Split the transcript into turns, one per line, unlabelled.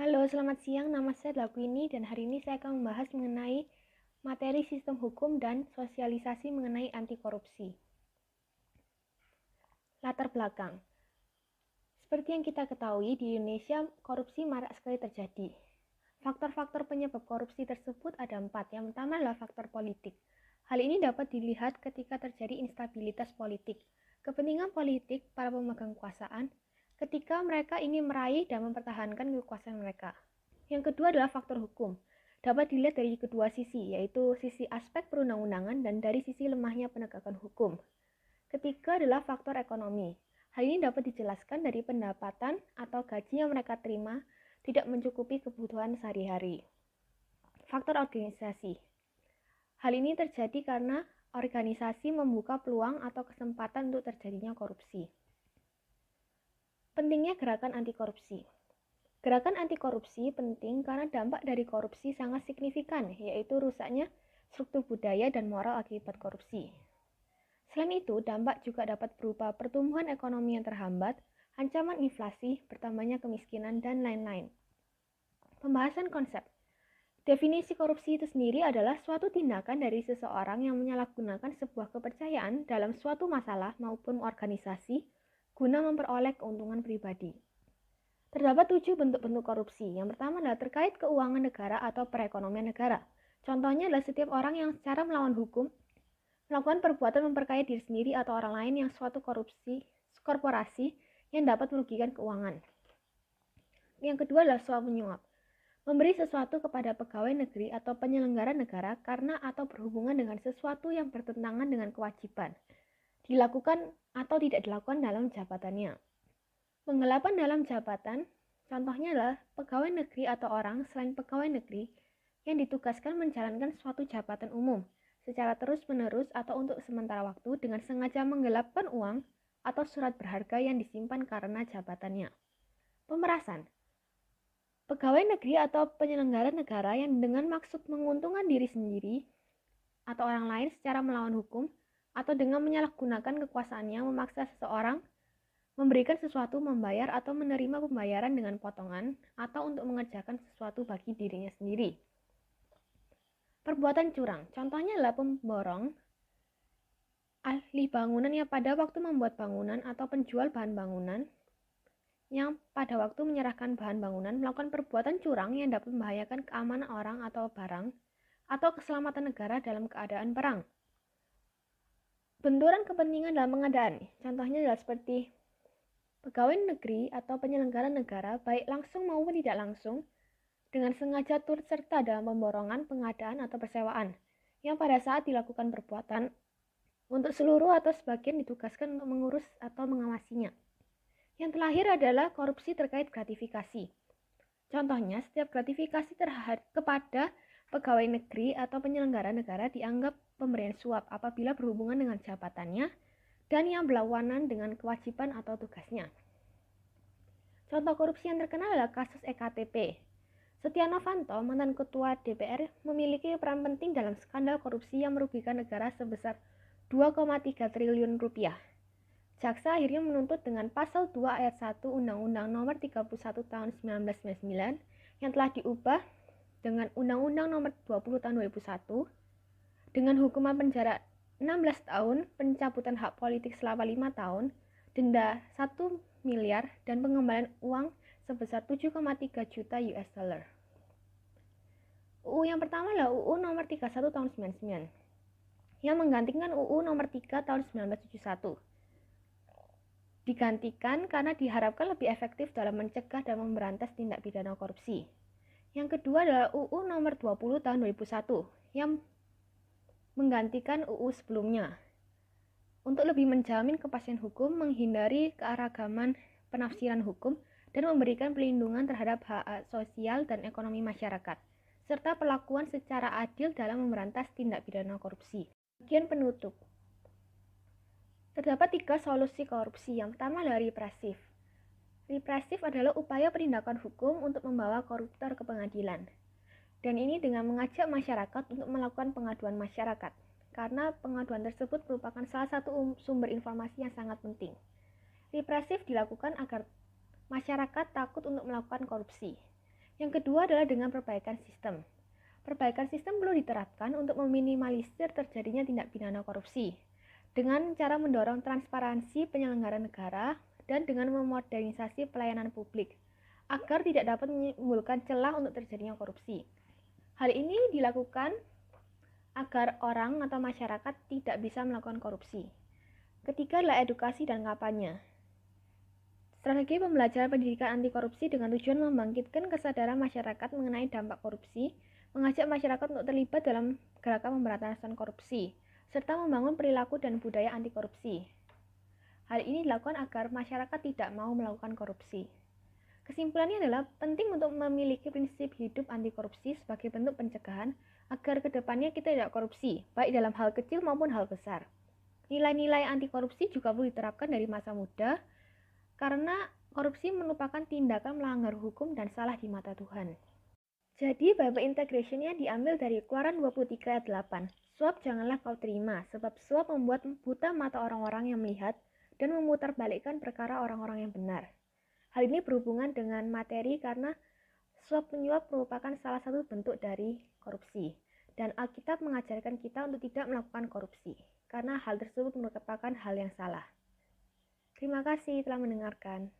Halo, selamat siang. Nama saya Dlakwini dan hari ini saya akan membahas mengenai materi sistem hukum dan sosialisasi mengenai anti korupsi. Latar belakang. Seperti yang kita ketahui, di Indonesia korupsi marak sekali terjadi. Faktor-faktor penyebab korupsi tersebut ada 4. Yang pertama adalah faktor politik. Hal ini dapat dilihat ketika terjadi instabilitas politik. Kepentingan politik para pemegang kekuasaan ketika mereka ingin meraih dan mempertahankan kekuasaan mereka. Yang kedua adalah faktor hukum. Dapat dilihat dari kedua sisi, yaitu sisi aspek perundang-undangan dan dari sisi lemahnya penegakan hukum. Ketiga adalah faktor ekonomi. Hal ini dapat dijelaskan dari pendapatan atau gaji yang mereka terima tidak mencukupi kebutuhan sehari-hari. Faktor organisasi. Hal ini terjadi karena organisasi membuka peluang atau kesempatan untuk terjadinya korupsi. Pentingnya gerakan anti korupsi. Gerakan anti korupsi penting karena dampak dari korupsi sangat signifikan, yaitu rusaknya struktur budaya dan moral akibat korupsi. Selain itu, dampak juga dapat berupa pertumbuhan ekonomi yang terhambat, ancaman inflasi, bertambahnya kemiskinan, dan lain-lain. Pembahasan konsep. Definisi korupsi itu sendiri adalah suatu tindakan dari seseorang yang menyalahgunakan sebuah kepercayaan dalam suatu masalah maupun organisasi guna memperoleh keuntungan pribadi. Terdapat 7 bentuk-bentuk korupsi. Yang pertama adalah terkait keuangan negara atau perekonomian negara. Contohnya adalah setiap orang yang secara melawan hukum melakukan perbuatan memperkaya diri sendiri atau orang lain yang suatu korporasi yang dapat merugikan keuangan. Yang kedua adalah suap menyuap. Memberi sesuatu kepada pegawai negeri atau penyelenggara negara karena atau berhubungan dengan sesuatu yang bertentangan dengan kewajiban dilakukan atau tidak dilakukan dalam jabatannya. Penggelapan dalam jabatan, contohnya adalah pegawai negeri atau orang selain pegawai negeri yang ditugaskan menjalankan suatu jabatan umum secara terus-menerus atau untuk sementara waktu dengan sengaja menggelapkan uang atau surat berharga yang disimpan karena jabatannya. Pemerasan. Pegawai negeri atau penyelenggara negara yang dengan maksud menguntungkan diri sendiri atau orang lain secara melawan hukum atau dengan menyalahgunakan kekuasaannya memaksa seseorang memberikan sesuatu, membayar atau menerima pembayaran dengan potongan atau untuk mengerjakan sesuatu bagi dirinya sendiri. Perbuatan curang, contohnya adalah pemborong, ahli bangunan yang pada waktu membuat bangunan atau penjual bahan bangunan yang pada waktu menyerahkan bahan bangunan melakukan perbuatan curang yang dapat membahayakan keamanan orang atau barang atau keselamatan negara dalam keadaan perang. Benturan kepentingan dalam pengadaan, contohnya adalah seperti pegawai negeri atau penyelenggara negara baik langsung maupun tidak langsung dengan sengaja turut serta dalam pemborongan, pengadaan atau persewaan yang pada saat dilakukan perbuatan untuk seluruh atau sebagian ditugaskan untuk mengurus atau mengawasinya. Yang terakhir adalah korupsi terkait gratifikasi. Contohnya, setiap gratifikasi kepada pegawai negeri atau penyelenggara negara dianggap pemberian suap apabila berhubungan dengan jabatannya dan yang berlawanan dengan kewajiban atau tugasnya. Contoh korupsi yang terkenal adalah kasus EKTP. Setia Novanto, mantan ketua DPR, memiliki peran penting dalam skandal korupsi yang merugikan negara sebesar 2,3 triliun rupiah. Jaksa akhirnya menuntut dengan pasal 2 ayat 1 Undang-Undang Nomor 31 Tahun 1999 yang telah diubah dengan Undang-Undang Nomor 20 Tahun 2001 dengan hukuman penjara 16 tahun, pencabutan hak politik selama 5 tahun, denda 1 miliar, dan pengembalian uang sebesar 7,3 juta US dollar. UU yang pertama adalah UU Nomor 31 Tahun 1999 yang menggantikan UU Nomor 3 Tahun 1971. Digantikan karena diharapkan lebih efektif dalam mencegah dan memberantas tindak pidana korupsi. Yang kedua adalah UU Nomor 20 Tahun 2001 yang menggantikan UU sebelumnya untuk lebih menjamin kepastian hukum, menghindari keanekaragaman penafsiran hukum, dan memberikan perlindungan terhadap hak sosial dan ekonomi masyarakat, serta perlakuan secara adil dalam memberantas tindak pidana korupsi. Bagian penutup. Terdapat 3 solusi korupsi. Yang pertama adalah represif. Represif adalah upaya penindakan hukum untuk membawa koruptor ke pengadilan. Dan ini dengan mengajak masyarakat untuk melakukan pengaduan masyarakat, karena pengaduan tersebut merupakan salah satu sumber informasi yang sangat penting. Represif dilakukan agar masyarakat takut untuk melakukan korupsi. Yang kedua adalah dengan perbaikan sistem. Perbaikan sistem perlu diterapkan untuk meminimalisir terjadinya tindak pidana korupsi dengan cara mendorong transparansi penyelenggaraan negara dan dengan memodernisasi pelayanan publik agar tidak dapat menimbulkan celah untuk terjadinya korupsi. Hal ini dilakukan agar orang atau masyarakat tidak bisa melakukan korupsi. Ketiga adalah edukasi dan kampanye. Strategi pembelajaran pendidikan anti korupsi dengan tujuan membangkitkan kesadaran masyarakat mengenai dampak korupsi, mengajak masyarakat untuk terlibat dalam gerakan pemberantasan korupsi, serta membangun perilaku dan budaya anti korupsi. Hal ini dilakukan agar masyarakat tidak mau melakukan korupsi. Kesimpulannya adalah penting untuk memiliki prinsip hidup anti korupsi sebagai bentuk pencegahan agar kedepannya kita tidak korupsi, baik dalam hal kecil maupun hal besar. Nilai-nilai anti korupsi juga perlu diterapkan dari masa muda, karena korupsi merupakan tindakan melanggar hukum dan salah di mata Tuhan. Jadi Bible integration-nya diambil dari Keluaran 23 ayat 8. Suap janganlah kau terima, sebab suap membuat buta mata orang-orang yang melihat dan memutarbalikkan perkara orang-orang yang benar. Hal ini berhubungan dengan materi karena suap menyuap merupakan salah satu bentuk dari korupsi. Dan Alkitab mengajarkan kita untuk tidak melakukan korupsi, karena hal tersebut merupakan hal yang salah. Terima kasih telah mendengarkan.